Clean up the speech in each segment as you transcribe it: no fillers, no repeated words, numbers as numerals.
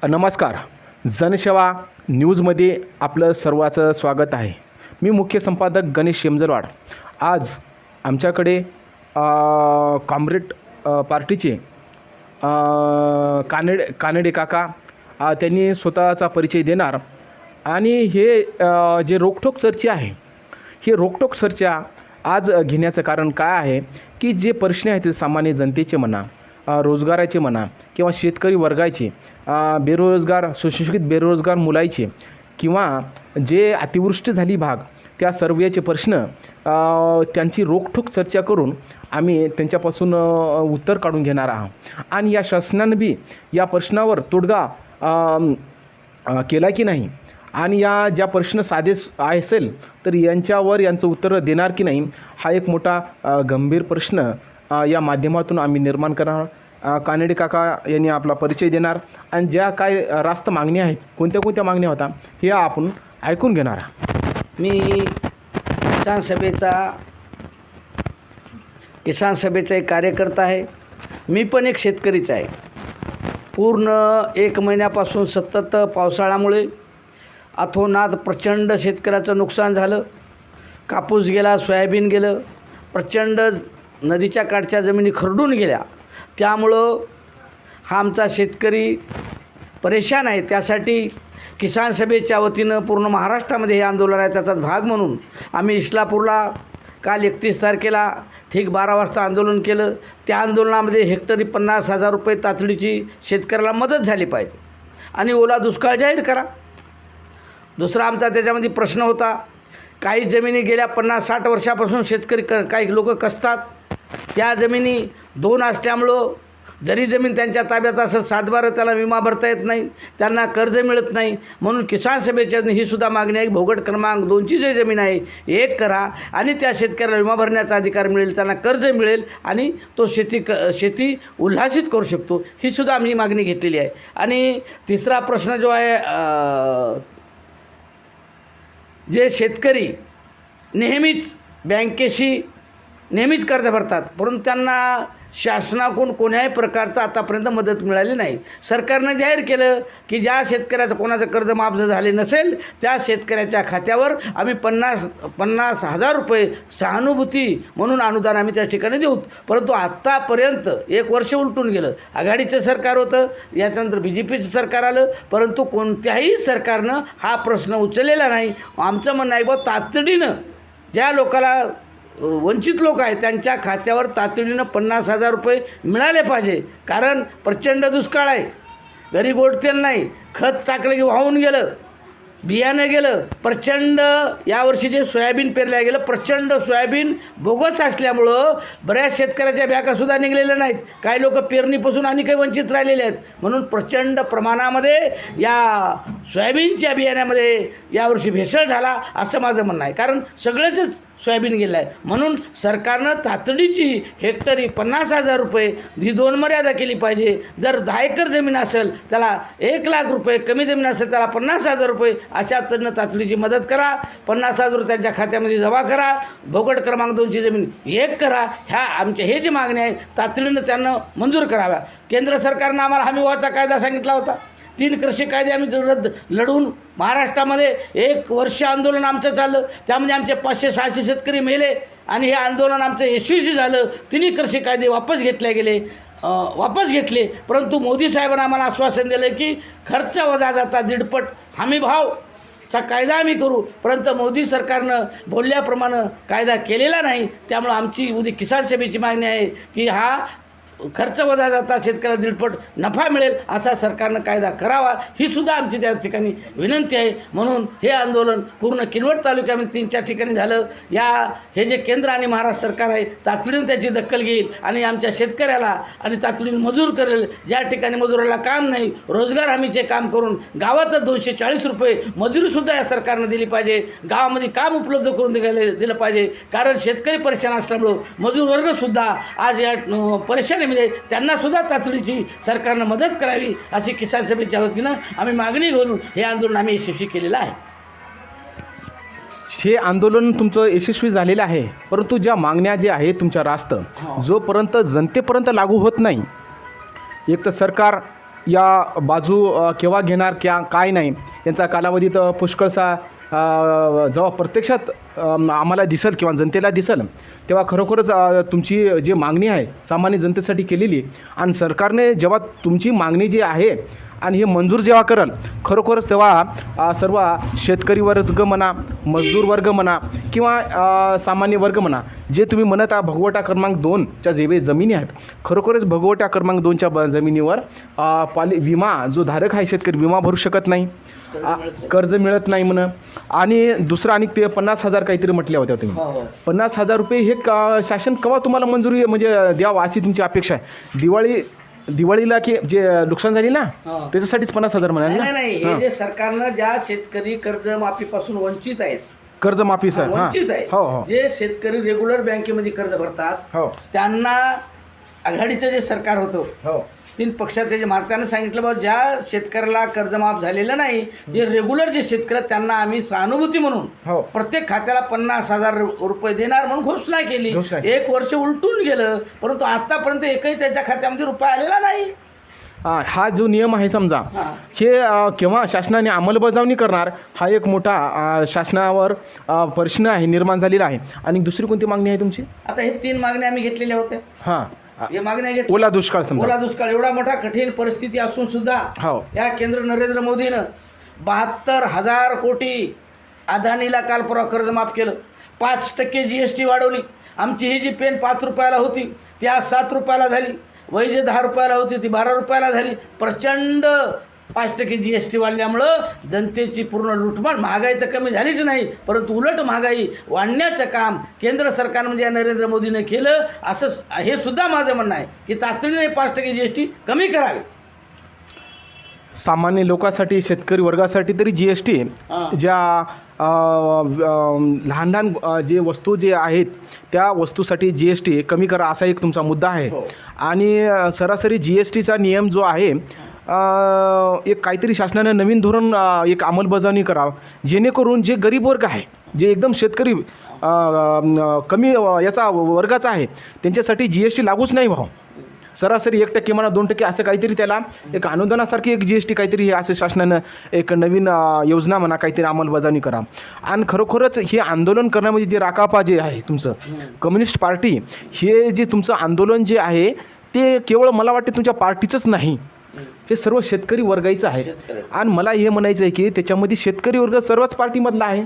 नमस्कार. जनसेवा न्यूजमध्ये आपलं सर्वाचं स्वागत आहे. मी मुख्य संपादक गणेश शेमजरवाड. आज आमच्याकडे कॉम्रेड पार्टीचे कानडे काका त्यांनी स्वतःचा परिचय देणार आणि हे जे रोकठोक चर्चा आहे, ही रोकठोक चर्चा आज घेण्याचं कारण काय आहे की जे प्रश्न आहेत ते सामान्य जनतेचे म्हणा, रोजगाराचे म्हणा किंवा शेतकरी वर्गाचे, बेरोजगार सुशिक्षित बेरोजगार मुलाचे किंवा जे अतिवृष्टी झाली भाग त्या सर्वचे प्रश्न त्यांची रोखठोक चर्चा करून आम्ही त्यांच्यापासून उत्तर काढून घेणार आहोत. आणि या शासनाने बी या प्रश्नावर तोडगा केला की नाही आणि या ज्या प्रश्न साधे असेल तर यांचं उत्तर देणार की नाही, हा एक मोठा गंभीर प्रश्न या माध्यमातून आम्ही निर्माण करणार. कानडे काका यांनी आपला परिचय देणार आणि ज्या काय रास्त मागण्या आहेत, कोणत्या मागण्या होता हे आपण ऐकून घेणार. मी किसान सभेचा एक कार्यकर्ता आहे. मी पण एक शेतकरीच आहे. पूर्ण 1 महिन्यापासून सतत पावसाळ्यामुळे अथोनात प्रचंड शेतकऱ्याचं नुकसान झालं. कापूस गेला, सोयाबीन गेलं, प्रचंड नदीच्या काठच्या जमिनी खरडून गेल्या. त्यामुळं हा आमचा शेतकरी परेशान आहे. त्यासाठी किसान सभेच्या वतीनं पूर्ण महाराष्ट्रामध्ये हे आंदोलन आहे. त्याचाच भाग म्हणून आम्ही इस्लापूरला काल 31 तारखेला ठीक 12 वाजता आंदोलन केलं. त्या आंदोलनामध्ये हेक्टरी 50,000 रुपये तातडीची शेतकऱ्याला मदत झाली पाहिजे आणि ओला दुष्काळ जाहीर करा. दुसरा आमचा त्याच्यामध्ये प्रश्न होता, काही जमिनी गेल्या 50-60 वर्षापासून शेतकरी काही लोक कसतात. त्या जमिनी 2 असल्यामुळं जरी जमीन त्यांच्या ताब्यात असेल 7-12 त्याला विमा भरता येत नाही, त्यांना कर्ज मिळत नाही. म्हणून किसान सभेच्या ही सुद्धा मागणी आहे. भोगट क्रमांक 2ची जी जमीन आहे 1 करा आणि त्या शेतकऱ्याला विमा भरण्याचा अधिकार मिळेल, त्यांना कर्ज मिळेल आणि तो शेती उल्हासित करू शकतो. ही सुद्धा आम्ही मागणी घेतलेली आहे. आणि तिसरा प्रश्न जो आहे, जे शेतकरी नेहमीच बँकेशी कर्ज भरतात परंतु त्यांना शासनाकडून कोण्याही प्रकारचं आतापर्यंत मदत मिळाली नाही. सरकारनं जाहीर केलं की ज्या शेतकऱ्याचं कोणाचं कर्ज माफ झाले नसेल त्या शेतकऱ्याच्या खात्यावर आम्ही 50,000 रुपये सहानुभूती म्हणून अनुदान आम्ही त्या ठिकाणी देऊ. परंतु आत्तापर्यंत 1 वर्ष उलटून गेलं. आघाडीचं सरकार होतं, याच्यानंतर BJPचं सरकार आलं, परंतु कोणत्याही सरकारनं हा प्रश्न उचललेला नाही. आमचं म्हणणं आहे बा, तातडीनं ज्या लोकाला वंचित लोक आहेत त्यांच्या खात्यावर तातडीनं 50,000 रुपये मिळाले पाहिजे. कारण प्रचंड दुष्काळ आहे, घरी गोड तेल नाही, खत टाकलं की वाहून गेलं, बियाणं गेलं. प्रचंड यावर्षी जे सोयाबीन पेरल्या गेलं, प्रचंड सोयाबीन बोगस असल्यामुळं बऱ्याच शेतकऱ्याच्या बॅगासुद्धा निघलेल्या नाहीत. काही लोक पेरणीपासून आणि काही वंचित राहिलेले आहेत. म्हणून प्रचंड प्रमाणामध्ये या सोयाबीनच्या बियाण्यामध्ये यावर्षी भेसळ झाला असं माझं म्हणणं आहे. कारण सगळंच सोयाबीन गेलं आहे. म्हणून सरकारनं तातडीची हेक्टरी 50,000 रुपये ही 2 मर्यादा केली पाहिजे. जर 10 एकर जमीन असेल त्याला 1,00,000 रुपये, कमी जमीन असेल त्याला 50,000 रुपये, अशा तऱ्हेनं तातडीची मदत करा. 50,000 रुपये त्यांच्या खात्यामध्ये जमा करा. भोगट क्रमांक 2ची जमीन 1 करा. ह्या आमच्या हे जे मागण्या आहे तातडीनं त्यांना मंजूर कराव्या. केंद्र सरकारनं आम्हाला हमीभावाचा कायदा सांगितला होता. 3 कृषी कायदे आम्ही लढून महाराष्ट्रामध्ये 1 वर्ष आंदोलन आमचं चाललं. त्यामध्ये आमचे 500-600 शेतकरी मेले आणि हे आंदोलन आमचं यशस्वी झालं. 3 कृषी कायदे वापस घेतले. परंतु मोदी साहेबांना आम्हाला आश्वासन दिलं की खर्च वजा जाता 1.5 हमीभावचा कायदा आम्ही करू. परंतु मोदी सरकारनं बोलल्याप्रमाणे कायदा केलेला नाही. त्यामुळं आमची उद्या किसान सभेची मागणी आहे की हा खर्च वजा जाता शेतकऱ्याला 1.5 नफा मिळेल असा सरकारनं कायदा करावा. ही सुद्धा आमची त्या ठिकाणी विनंती आहे. म्हणून हे आंदोलन पूर्ण किनवट तालुक्यामध्ये 3-4 ठिकाणी झालं. हे जे केंद्र आणि महाराष्ट्र सरकार आहे तातडीनं त्याची दखल घेईल आणि आमच्या शेतकऱ्याला आणि तातडीनं मजूर करेल. ज्या ठिकाणी मजुराला काम नाही, रोजगार हमीचे काम करून गावातच 240 रुपये मजुरीसुद्धा या सरकारनं दिली पाहिजे. गावामध्ये काम उपलब्ध करून दिलं पाहिजे. कारण शेतकरी परेशान असल्यामुळं मजूर वर्गसुद्धा आज या परेशानी त्यांना सुद्धा तातडीची सरकारनं मदत करावी अशी किसान सभेच्या वतीनं आम्ही मागणी घेऊन हे आंदोलन आम्ही यशस्वी केलेलं आहे. हे आंदोलन तुमचं यशस्वी झालेलं आहे, परंतु ज्या मागण्या ज्या आहेत तुमच्या रास्त जोपर्यंत जनतेपर्यंत लागू होत नाही, एक तर सरकार या बाजू केव्हा घेणार काय नाही यांचा कालावधी तर पुष्कळसा जेव्हा प्रत्यक्षात आम्हाला दिसेल किंवा जनतेला दिसेल तेव्हा खरोखरच तुमची जी मागणी आहे सामान्य जनतेसाठी केलेली आणि सरकारने जेव्हा तुमची मागणी जी आहे आणि हे मंजूर जेव्हा करल खरोखरच तेव्हा सर्व शेतकरी वर्ग म्हणा, मजदूर वर्ग म्हणा किंवा सामान्य वर्ग म्हणा, जे तुम्ही म्हणत आहात भगवटा क्रमांक 2च्या जे जमिनी आहेत खरोखरच भगवटा क्रमांक 2च्या जमिनीवर विमा जो धारक आहे शेतकरी विमा भरू शकत नाही, कर्ज मिळत नाही म्हणून. आणि दुसरं आणि ते 50,000 काहीतरी म्हटल्या होत्या तुम्ही. 50,000 रुपये हे शासन केव्हा तुम्हाला मंजुरी म्हणजे द्यावं अशी तुमची अपेक्षा आहे? दिवाळीला की जे नुकसान झाली ना त्याच्यासाठीच 50,000 म्हणाले? नाही, हे जे सरकारनं ज्या शेतकरी कर्जमाफीपासून वंचित आहेत, कर्जमाफी सर वंचित आहे, हो. जे शेतकरी रेग्युलर बँकेमध्ये कर्ज भरतात हो. त्यांना आघाडीचं जे सरकार होतं हो. 3 पक्षाचे जे मारत्यानं सांगितलं बाबा ज्या शेतकऱ्याला कर्जमाफ झालेलं नाही, जे रेग्युलर जे शेतकरी आहेत त्यांना आम्ही सहानुभूती म्हणून हो. प्रत्येक खात्याला 50,000 रुपये देणार म्हणून घोषणा केली. 1 वर्ष उलटून गेलं, परंतु आतापर्यंत एकही त्याच्या खात्यामध्ये रुपया आलेला नाही. हा जो नियम आहे समजा हे केव्हा शासनाने अंमलबजावणी करणार हा एक मोठा शासनावर प्रश्न आहे निर्माण झालेला आहे. आणि दुसरी कोणती मागणी आहे तुमची? आता हे 3 मागण्या आम्ही घेतलेल्या होत्या. हां, हे मागण्या घेतल्या. ओला दुष्काळ समजा, ओला दुष्काळ एवढा मोठा कठीण परिस्थिती असून सुद्धा हो या केंद्र नरेंद्र मोदीनं 72,000 कोटी अदानीला काल परवा कर्ज माफ केलं. 5% GST वाढवली. आमची ही जी पेन 5 रुपयाला होती ती आज 7 रुपयाला झाली. वही जे 10 रुपयाला होती ती 12 रुपयाला झाली. प्रचंड 5% GST वाढल्यामुळं जनतेची पूर्ण लुटमार. महागाई तर कमी झालीच नाही, परंतु उलट महागाई वाढण्याचं काम केंद्र सरकारनं म्हणजे या नरेंद्र मोदीनं केलं. असं हे सुद्धा माझं म्हणणं आहे की तातडीने 5% GST कमी करावे. सामान्य लोकांसाठी, शेतकरी वर्गासाठी तरी GST ज्या लहान लहान जे वस्तू जे आहेत त्या वस्तूसाठी GST कमी करा असा एक तुमचा मुद्दा आहे. आणि सरासरी GSTचा नियम जो आहे एक काहीतरी शासनानं नवीन धोरण एक अंमलबजावणी करावं जेणेकरून जे गरीब वर्ग आहे, जे एकदम शेतकरी कमी याचा वर्गाचा आहे त्यांच्यासाठी GST लागूच नाही व्हावं. सरासरी 1% म्हणा 2% असं काहीतरी त्याला एक अनुदानासारखी एक GST काहीतरी हे असं शासनानं एक नवीन योजना म्हणा काहीतरी अंमलबजावणी करा. आणि खरोखरच हे आंदोलन करण्यामध्ये जे राकापा जे आहे तुमचं कम्युनिस्ट पार्टी, हे जे तुमचं आंदोलन जे आहे ते केवळ मला वाटते तुमच्या पार्टीचंच नाही, हे सर्व शेतकरी वर्गाचं आहे. आणि मला हे म्हणायचं आहे की त्याच्यामध्ये शेतकरी वर्ग सर्वच पार्टीमधला आहे.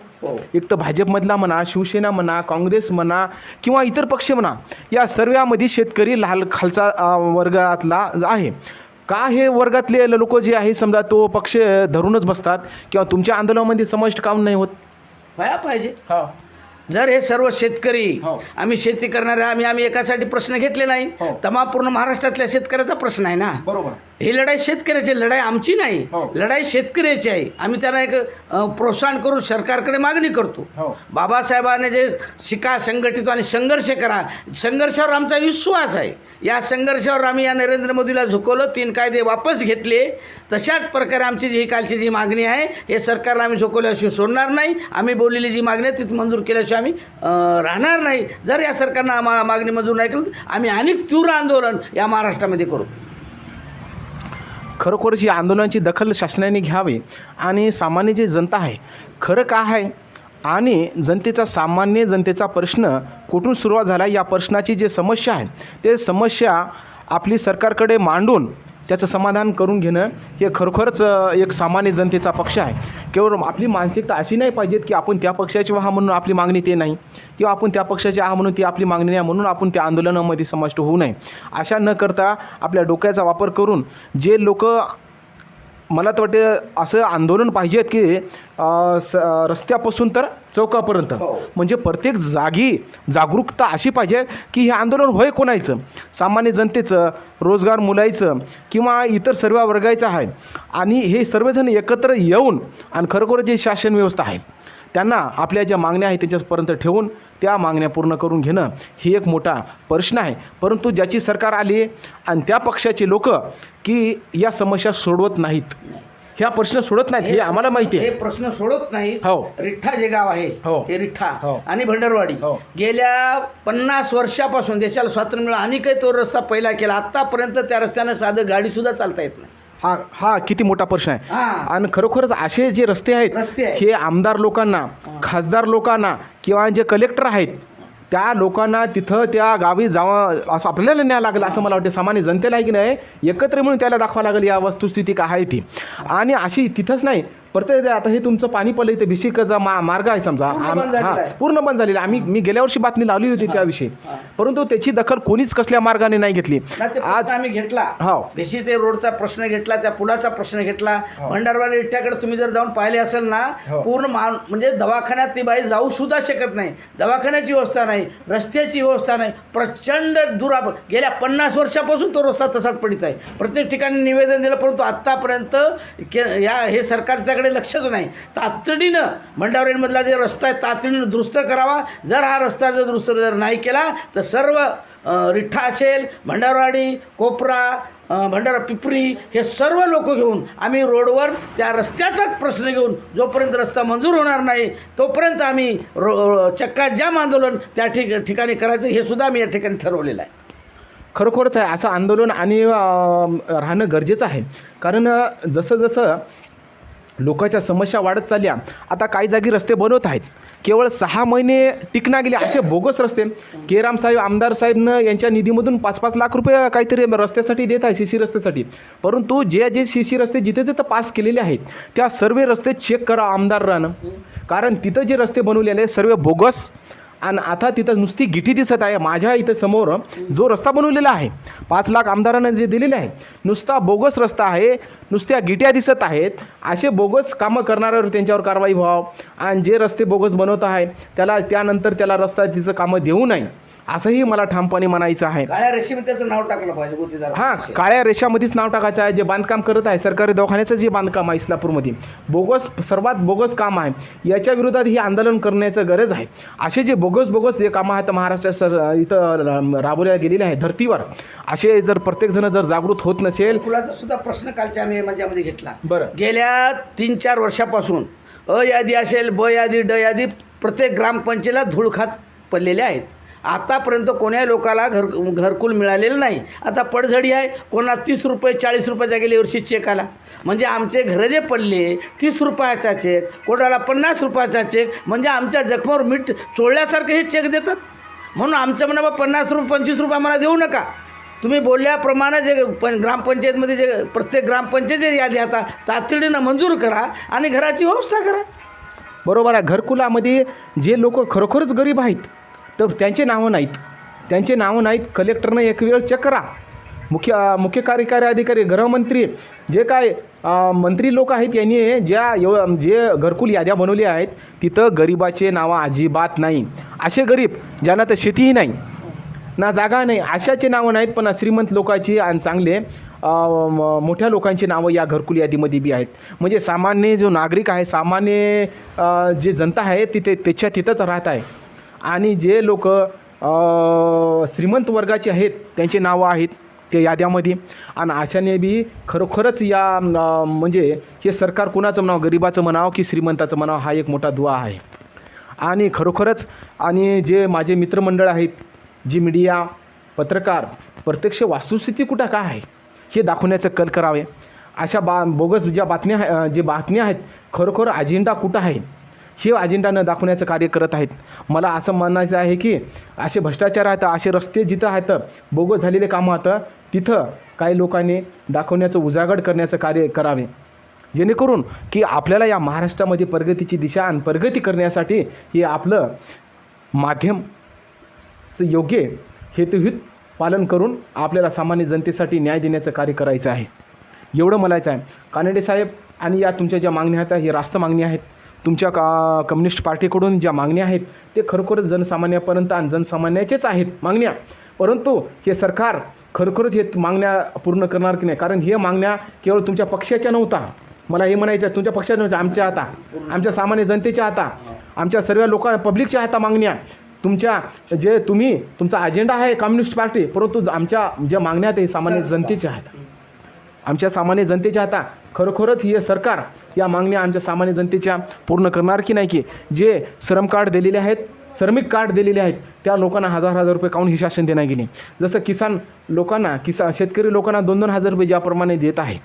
एक तर भाजपमधला म्हणा, शिवसेना म्हणा, काँग्रेस म्हणा किंवा इतर पक्ष म्हणा, या सर्वांमध्ये शेतकरी खालचा वर्गातला आहे. का हे वर्गातले लोक जे आहे समजा तो पक्ष धरूनच बसतात किंवा तुमच्या आंदोलनामध्ये समाविष्ट काम नाही होत व्हायला पाहिजे. जर हे सर्व शेतकरी आम्ही शेती करणारे आम्ही एकासाठी प्रश्न घेतले नाही, तमा पूर्ण महाराष्ट्रातल्या शेतकऱ्याचा प्रश्न आहे ना. बरोबर. ही लढाई शेतकऱ्याची, लढाई आमची नाही, लढाई शेतकऱ्याची आहे. आम्ही त्यांना एक प्रोत्साहन करून सरकारकडे मागणी करतो. बाबासाहेबांनी जे शिका, संघटित आणि संघर्ष करा, संघर्षावर आमचा विश्वास आहे. या संघर्षावर आम्ही या नरेंद्र मोदीला झुकवलं, 3 कायदे वापस घेतले. तशाच प्रकारे आमची जी कालची जी मागणी आहे हे सरकारला आम्ही झुकवल्याशिवाय सोडणार नाही. आम्ही बोललेली जी मागणी आहे ती मंजूर केल्याशिवाय आम्ही राहणार नाही. जर या सरकारनं मागणी मंजूर नाही केली आम्ही अनेक तीव्र आंदोलन या महाराष्ट्रामध्ये करू. खरोखरच या आंदोलनाची दखल शासनाने घ्यावी आणि सामान्य जे जनता आहे खरं काय आहे आणि सामान्य जनतेचा प्रश्न कुठून सुरुवात झाला या प्रश्नाची जे समस्या आहे ते समस्या आपली सरकारकडे मांडून त्याचं समाधान करून घेणं हे खरोखरच एक सामान्य जनतेचा पक्ष आहे. केवळ आपली मानसिकता अशी नाही पाहिजेत की आपण त्या पक्षाची हा म्हणून आपली मागणी ते नाही किंवा आपण त्या पक्षाची हा म्हणून ती आपली मागणी नाही म्हणून आपण त्या आंदोलनामध्ये समाविष्ट होऊ नये. अशा न करता आपल्या डोक्याचा वापर करून जे लोक मला तर वाटते असं आंदोलन पाहिजेत की रस्त्यापासून तर चौकापर्यंत म्हणजे प्रत्येक जागी जागरूकता अशी पाहिजे की हे आंदोलन होय कोणाचं, सामान्य जनतेचं, रोजगार मुलायचं किंवा इतर सर्व वर्गाचं आहे. आणि हे सर्वजण एकत्र येऊन आणि खरोखर जे शासन व्यवस्था आहे त्यांना आपल्या ज्या मागण्या आहेत त्याच्यापर्यंत ठेवून त्या मागण्या पूर्ण करून घेणं ही एक मोठा प्रश्न आहे. परंतु ज्याची सरकार आली आणि त्या पक्षाचे लोक की या समस्या सोडवत नाहीत, ह्या प्रश्न सोडत नाहीत, हे आम्हाला माहिती आहे. हे प्रश्न सोडत नाहीत. हो. रिठ्ठा जे गाव आहे हे रिठ्ठा आणि भंडरवाडी गेल्या 50 वर्षापासून देशाला स्वातंत्र्य मिळालं आणि काही तो रस्ता पहिला केला. आत्तापर्यंत त्या रस्त्यानं साधं गाडीसुद्धा चालता येत नाही. हा किती मोठा प्रश्न आहे. हां. आणि खरोखरच असे जे रस्ते आहेत रस्ते आहेत. हे आमदार लोकांना, खासदार लोकांना किंवा जे कलेक्टर आहेत त्या लोकांना तिथं त्या गावी जावं असं आपल्याला न्याय लागलं असं मला वाटतं. सामान्य जनतेला आहे की नाही एकत्र मिळून त्याला दाखवावं लागेल या वस्तुस्थिती काय आहे ती. आणि अशी तिथंच नाही प्रत्येक आता हे तुमचं पाणी पडलं इथे भिशिकाचा मार्ग आहे समजा पूर्ण बंद झालेला आहे. पूर्ण बंद झालेला आहे. मी गेल्या वर्षी बातमी लावली होती त्याविषयी, परंतु त्याची दखल कोणीच कसल्या मार्गाने नाही घेतली. ना ते प्रश्न आम्ही घेतला. हो. बेसी ते रोडचा प्रश्न घेतला, त्या पुलाचा प्रश्न घेतला. भंडारवाडी इट्ट्याकडे तुम्ही जर जाऊन पाहिले असेल ना पूर्ण म्हणजे दवाखान्यात ती बाई जाऊ सुद्धा शकत नाही. दवाखान्याची व्यवस्था नाही, रस्त्याची व्यवस्था नाही. प्रचंड गेल्या 50 वर्षापासून तो रस्ता तसाच पडित आहे. प्रत्येक ठिकाणी निवेदन दिलं, परंतु आत्तापर्यंत हे सरकार त्याकडे लक्षच नाही. तातडीनं भंडारवाडीमधला जे रस्ता आहे तातडीनं दुरुस्त करावा. जर हा रस्ता जर दुरुस्त जर नाही केला तर सर्व रिठ्ठा असेल, भंडारवाडी, कोपरा, भंडारा पिपरी हे सर्व लोक घेऊन आम्ही रोडवर त्या रस्त्याचाच प्रश्न घेऊन जोपर्यंत रस्ता मंजूर होणार नाही तोपर्यंत आम्ही चक्का जाम आंदोलन त्या ठिकाणी करायचं हे सुद्धा आम्ही या ठिकाणी ठरवलेलं आहे. खरोखरच आहे असं आंदोलन आणि राहणं गरजेचं आहे. कारण जसं जसं लोकांच्या समस्या वाढत चालल्या आता काही जागी रस्ते बनवत आहेत. केवळ 6 महिने टिकना गेले असे बोगस रस्ते. केराम साहेब आमदार साहेबनं यांच्या निधीमधून 5-5 लाख रुपये काहीतरी रस्त्यासाठी देत आहे, सीसी रस्त्यासाठी. परंतु जे सीसी रस्ते जिथे जिथं पास केलेले आहेत त्या सर्व रस्ते चेक करा आमदारानं. कारण तिथं जे रस्ते बनवलेले सर्व बोगस. आणि आता तिथं नुसती गिठी दिसत आहे. माझ्या इथं समोर जो रस्ता बनवलेला आहे 5 लाख आमदारांना जे दिलेले आहे नुसता बोगस रस्ता आहे, नुसत्या गिट्या दिसत आहेत. असे बोगस कामं करणाऱ्यावर त्यांच्यावर कारवाई व्हावं. आणि जे रस्ते बोगस बनवत आहे त्याला त्यानंतर त्याला रस्ता तिचं कामं देऊ नये असंही मला ठामपणे म्हणायचं आहे. काळ्या रेषेमध्ये त्याचं नाव टाकलं पाहिजे गुत्तेदार. हां, काळ्या रेषामध्येच नाव टाकायचं आहे. जे बांधकाम करत आहे सरकारी दवाखान्याचं जे बांधकाम आहे इस्लापूरमध्ये बोगस, सर्वात बोगस काम आहे. याच्या विरोधात ही आंदोलन करण्याचं गरज आहे. असे जे बोगस जे कामं आहेत महाराष्ट्रात इथं राबवल्या गेलेले आहे धर्तीवर, असे जर प्रत्येकजण जर जागृत होत नसेल. फुलाचा सुद्धा प्रश्न कालच्या आम्ही माझ्यामध्ये घेतला. बरं. गेल्या 3-4 वर्षापासून अ यादी असेल, ब यादी, ड यादी प्रत्येक ग्रामपंचायतीला धूळ खात पडलेले आहेत. आतापर्यंत कोण्या लोकाला घरकुल मिळालेलं नाही. आता पडझडी आहे, कोणाला 30 रुपये 40 रुपयाचा गेल्या वर्षी चेक आला. म्हणजे आमचे घरं जे पडले 30 रुपयाचा चेक, कोणाला 50 रुपयाचा चेक. म्हणजे आमच्या जखमावर मीठ चोळल्यासारखं हे चेक देतात. म्हणून आमचं म्हणा 50 रुपये 25 रुपये आम्हाला देऊ नका. तुम्ही बोलल्याप्रमाणे जे ग्रामपंचायतमध्ये जे प्रत्येक ग्रामपंचायत यादी आता तातडीनं मंजूर करा आणि घराची व्यवस्था करा. बरोबर आहे. घरकुलामध्ये जे लोक खरोखरच गरीब आहेत तर त्यांचे नावं नाहीत. कलेक्टरनं एक वेळ चेक करा. मुख्य कार्यकारी अधिकारी, गृहमंत्री, जे काय मंत्री लोक आहेत यांनी जे घरकुल याद्या बनवल्या आहेत तिथं गरिबाचे नावं अजिबात नाही. असे गरीब ज्यांना तर शेतीही नाही ना जागा नाही अशाचे नावं नाहीत. पण श्रीमंत लोकांची आणि चांगले मोठ्या लोकांची नावं या घरकुल यादीमध्ये बी आहेत. म्हणजे सामान्य जो नागरिक आहे, सामान्य जे जनता आहे तिथंच राहत आहे. आणि जे लोक श्रीमंत वर्गाचे आहेत त्यांचे नावं आहेत त्या याद्यामध्ये. आणि अशाने बी खरोखरच या म्हणजे हे सरकार कुणाचं म्हणावं, गरिबाचं म्हणावं की श्रीमंताचं म्हणावं, हा एक मोठा दुआ आहे. आणि खरोखरच आणि जे माझे मित्रमंडळ आहेत, जी मीडिया, पत्रकार प्रत्यक्ष वस्तुस्थिती कुठं काय आहे हे दाखवण्याचं कल करावे. अशा बोगस ज्या बातम्या आहेत खरोखर अजेंडा कुठं आहे हे अजेंडा न दाखवण्याचं कार्य करत आहेत. मला असं म्हणायचं आहे की असे भ्रष्टाचार आहेत, असे रस्ते जिथं आहेत, बोगस झालेले कामं आहेत, तिथं काही लोकांनी दाखवण्याचं उजागर करण्याचं कार्य करावे. जेणेकरून की आपल्याला या महाराष्ट्रामध्ये प्रगतीची दिशा आणि प्रगती करण्यासाठी हे आपलं माध्यमचं योग्य हेतुहित पालन करून आपल्याला सामान्य जनतेसाठी न्याय देण्याचं कार्य करायचं आहे. एवढं म्हणायचं आहे. कानडे साहेब आणि या तुमच्या ज्या मागण्या आहेत हे रास्त मागण्या आहेत. तुमच्या कम्युनिस्ट पार्टीकडून ज्या मागण्या आहेत ते खरोखरच जनसामान्यापर्यंत आणि जनसामान्याचेच आहेत मागण्या. परंतु हे सरकार खरोखरच हे मागण्या पूर्ण करणार की नाही. कारण हे मागण्या केवळ तुमच्या पक्षाच्या नव्हता, मला हे म्हणायचं आहे, तुमच्या पक्षाच्या नव्हत्या, आमच्या आता आमच्या सामान्य जनतेच्या आता, आमच्या सर्व पब्लिकच्या आता मागण्या. तुमचा अजेंडा आहे कम्युनिस्ट पार्टी, परंतु आमच्या ज्या मागण्या आहेत हे सामान्य जनतेच्या आहेत. आमच्या सामान्य जनतेच्या आता खरोखरच हे सरकार या मागण्या आमच्या सामान्य जनतेच्या पूर्ण करणार की नाही. की जे श्रमिक कार्ड दिलेले आहेत त्या लोकांना 1000 रुपये काऊन ही शासन देण्यात गेले. जसं शेतकरी लोकांना 2-2 हजार रुपये ज्याप्रमाणे देत आहे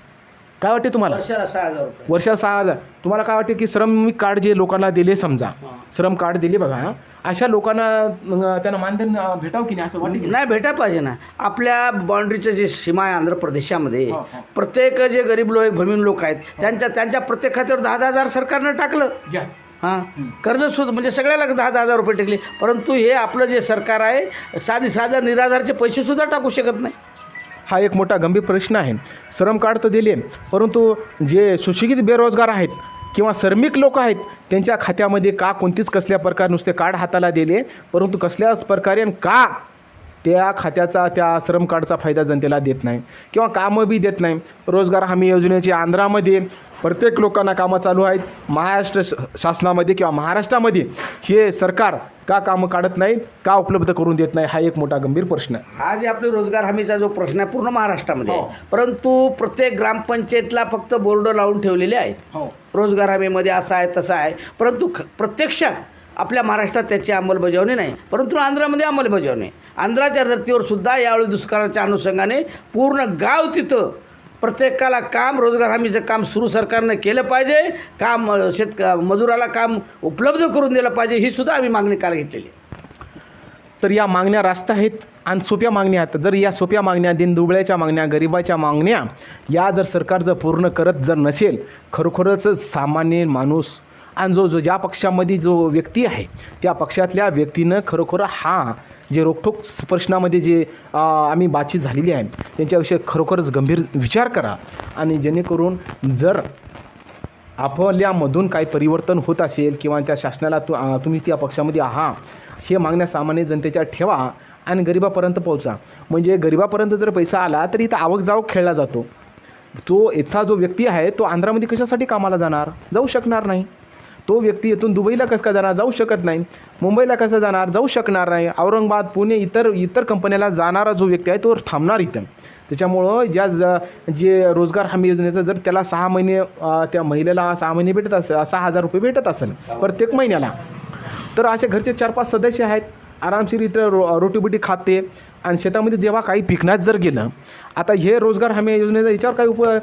काय वाटते तुम्हाला? वर्षाला 6,000 रुपये. वर्षाला 6,000. तुम्हाला काय वाटते की श्रमिक कार्ड जे लोकांना दिले समजा, श्रम कार्ड दिले बघा, अशा लोकांना त्यांना मानधन भेटावं की नाही असं वाटतं की नाही भेटा पाहिजे ना. आपल्या बाउंड्रीचं जे सीमा आहे आंध्र प्रदेशामध्ये, प्रत्येक जे गरीब लोक भूमिहीन लोक आहेत त्यांच्या प्रत्येक खात्यावर 10,000 सरकारनं टाकलं. घ्या. हां, कर्जसुद्धा म्हणजे सगळ्याला 10,000 रुपये टाकले. परंतु हे आपलं जे सरकार आहे साधा निराधारचे पैसेसुद्धा टाकू शकत नाही. हा एक मोठा गंभीर प्रश्न आहे. श्रम कार्ड तर दिले, परंतु जे सुशिक्षित बेरोजगार आहेत किंवा श्रमिक लोक आहेत त्यांच्या खात्यामध्ये का कोणतीच कसल्या प्रकारे नुसते कार्ड हाताला दिले, परंतु कसल्याच प्रकारे आणि का त्या खात्याचा त्या श्रम कार्डचा फायदा जनतेला देत नाही किंवा कामं बी देत नाही. रोजगार हमी योजनेचे आंध्रामध्ये प्रत्येक लोकांना कामं चालू आहेत. महाराष्ट्र शासनामध्ये किंवा महाराष्ट्रामध्ये हे सरकार का कामं काढत नाही, का उपलब्ध करून देत नाही, हा एक मोठा गंभीर प्रश्न आहे. हा जे आपले रोजगार हमीचा जो प्रश्न आहे पूर्ण महाराष्ट्रामध्ये आहे. परंतु प्रत्येक ग्रामपंचायतला फक्त बोर्ड लावून ठेवलेले आहेत रोजगार हमीमध्ये असं आहे तसं आहे, परंतु प्रत्यक्षात आपल्या महाराष्ट्रात त्याची अंमलबजावणी नाही. परंतु आंध्रामध्ये अंमलबजावणी. आंध्राच्या धर्तीवर सुद्धा यावेळी दुष्काळाच्या अनुषंगाने पूर्ण गाव तिथं प्रत्येकाला काम, रोजगार हमीचं काम सुरू सरकारनं केलं पाहिजे. काम मजुराला काम उपलब्ध करून दिलं पाहिजे, ही सुद्धा आम्ही मागणी काल घेतलेली. तर या मागण्या रास्त आहेत आणि सोप्या मागण्या आहेत. जर या सोप्या मागण्या, दिनदुबळ्याच्या मागण्या, गरिबाच्या मागण्या या जर सरकार जर पूर्ण करत जर नसेल, खरोखरच सामान्य माणूस आणि जो ज्या पक्षामध्ये जो व्यक्ती आहे त्या पक्षातल्या व्यक्तीनं खरोखर हा जे रोखोक प्रश्नामध्ये जे आम्ही बातचीत झालेली आहे त्यांच्याविषयी खरोखरच गंभीर विचार करा. आणि जेणेकरून जर आपल्यामधून काही परिवर्तन होत असेल किंवा त्या शासनाला तुम्ही त्या पक्षामध्ये आहात, हे मागण्या सामान्य जनतेच्या ठेवा आणि गरिबापर्यंत पोहोचा. म्हणजे गरिबापर्यंत जर पैसा आला तर इथं आवक जावक खेळला जातो. तो याचा जो व्यक्ती आहे तो आंध्रामध्ये कशासाठी कामाला जाणार? जाऊ शकणार नाही. तो व्यक्ती इथून दुबईला कसं काय जाणार? जाऊ शकत नाही. मुंबईला कसं जाणार? जाऊ शकणार नाही. औरंगाबाद, पुणे, इतर कंपन्याला जाणारा जो व्यक्ती आहे तो थांबणार इथं. त्याच्यामुळं जे रोजगार हमी योजनेचं जर त्याला 6 महिने त्या महिलेला 6 महिने भेटत असेल, 6,000 रुपये भेटत असेल प्रत्येक महिन्याला, तर असे घरचे 4-5 सदस्य आहेत आरामशीर इथं रोटीबुटी खाते. आणि शेतामध्ये जेव्हा काही पिकण्यात जर गेलं, आता हे रोजगार हमी योजनेचा याच्यावर काही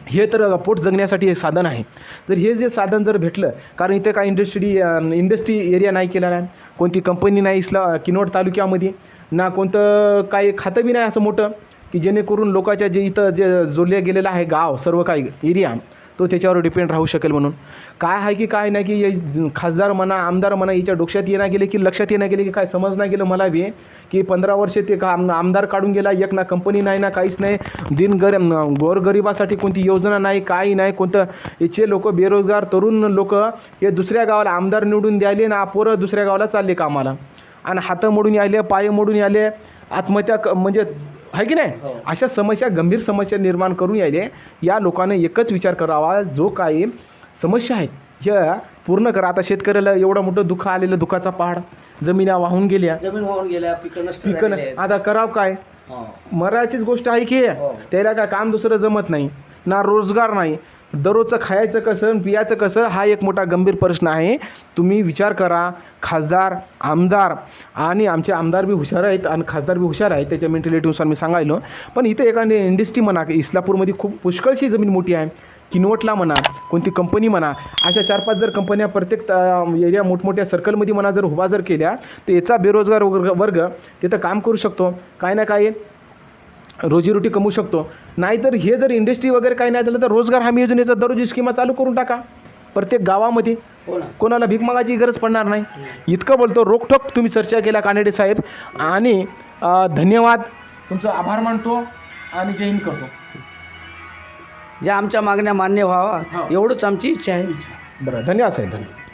हे तर पोट जगण्यासाठी हे साधन आहे. जर हे जे साधन जर भेटलं, कारण इथे काय इंडस्ट्री एरिया नाही केला आहे, कोणती कंपनी नाही किनवट तालुक्यामध्ये, ना कोणतं काही खातं बी नाही असं मोठं की जेणेकरून लोकांच्या जे इथं जे जोडले गेलेलं आहे गाव सर्व काही एरिया तो त्याच्यावर डिपेंड राहू शकेल. म्हणून काय आहे की काय नाही की खासदार म्हणा, आमदार म्हणा, याच्या डोक्यात येणं गेले की लक्षात येणं गेले की काय समज नाही गेलं मला बी की 15 वर्षे ते आमदार काढून गेला, एक ना कंपनी नाही ना काहीच नाही. गोरगरिबासाठी कोणती योजना नाही, काही नाही. कोणतं याचे लोक बेरोजगार तरुण लोक हे दुसऱ्या गावाला आमदार निवडून द्यायले ना पोरं दुसऱ्या गावाला चालले कामाला आणि हातं मोडून यायले, पाय मोडून यायले, आत्महत्या म्हणजे आहे की नाही. अशा समस्या, गंभीर समस्या निर्माण करून यायले. या लोकांना एकच विचार करावा, जो काही समस्या आहेत ह्या पूर्ण करा. आता शेतकऱ्याला एवढं मोठं दुःख आलेलं, दुःखाचा पहाड, जमीन वाहून गेल्या, पिकं नष्ट आता करावं काय? मरायचीच गोष्ट आहे की त्याला काय काम दुसरं जमत नाही, ना रोजगार नाही, दररोजचं खायचं कसं, पियाचं कसं, हा एक मोठा गंभीर प्रश्न आहे. तुम्ही विचार करा. खासदार, आमदार आणि आमचे आमदार बी हुशार आहेत आणि खासदार बी हुशार आहेत त्याच्या मेंटॅलिटीनुसार मी सांगायलो. पण इथं एखादी इंडस्ट्री म्हणा, इस्लापूरमध्ये खूप पुष्कळशी जमीन मोठी आहे, किनवटला म्हणा, कोणती कंपनी म्हणा, अशा 4-5 जर कंपन्या प्रत्येक एरिया मोठमोठ्या सर्कलमध्ये म्हणा जर उभा जर केल्या तर याचा बेरोजगार वर्ग तिथं काम करू शकतो, काय ना काय रोजीरोटी कमवू शकतो. नाहीतर हे जर इंडस्ट्री वगैरे काही नाही झालं तर रोजगार हमी योजनेचा दररोज स्कीमा चालू करून टाका प्रत्येक गावामध्ये. कोणाला भीक मागायची गरज पडणार नाही. इतकं बोलतो. रोखठोक तुम्ही चर्चा केला कानेडे साहेब, आणि धन्यवाद, तुमचं आभार मानतो आणि जय हिंद करतो. ज्या आमच्या मागण्या मान्य व्हावा एवढंच आमची इच्छा आहे. बरं, धन्यवाद साहेब, धन्यवाद.